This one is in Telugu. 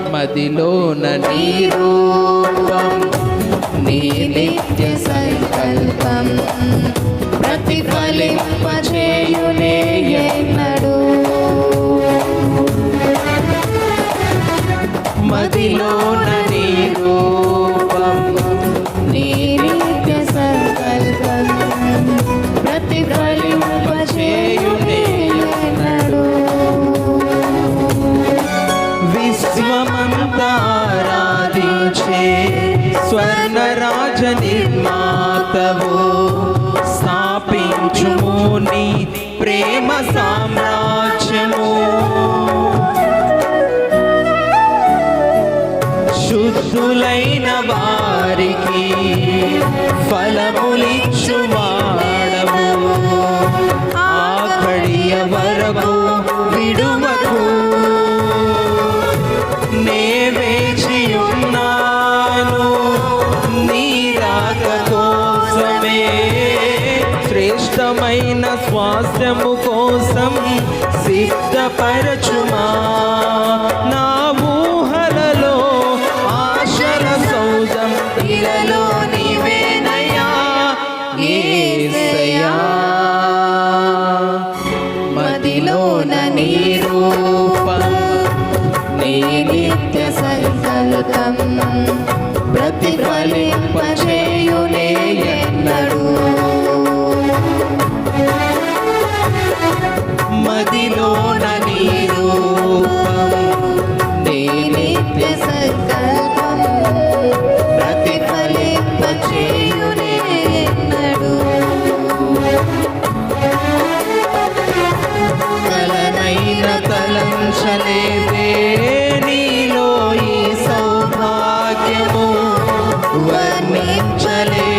మదిలోన నీ రూపం నీ నిత్య సంకల్పం ప్రతిఫలింపచేయునే ఎన్నడూ. మదిలోన నీ రూపం నీ నిత్య సంకల్పం ప్రతిఫలింపచేయునే ఎన్నడూ. విశ్వమంతారాధించే స్వర్ణరాజ నిర్మాతవు స్థాపించుము నీ ప్రేమ సామ్రాజ్యము. శుద్ధులైన వారికి ఫలములిచ్చువాడవు ఆఖడియ వరకు విడువకు. నే వేచియున్నాను నీ రాక కోసమే శ్రేష్టమైన స్వాస్థ్యము కోసం సిద్ధపరచుమా. నా ఊహలలో ఆశల సౌధం ఇలలో నీవేనయ్యా యేసయ్యా. మదిలోన నీ రూపం నీ నిత్య సంకల్పం ప్రతిఫలింపచేయునే ఎన్నడూ. మదిలోన నీ రూపం నీ నిత్య సంకల్పం ప్రతిఫలింపచేయునే ఎన్నడూ. కలనైన తలంచలేదే నీలో ఈ సౌభాగ్యము వర్ణించలే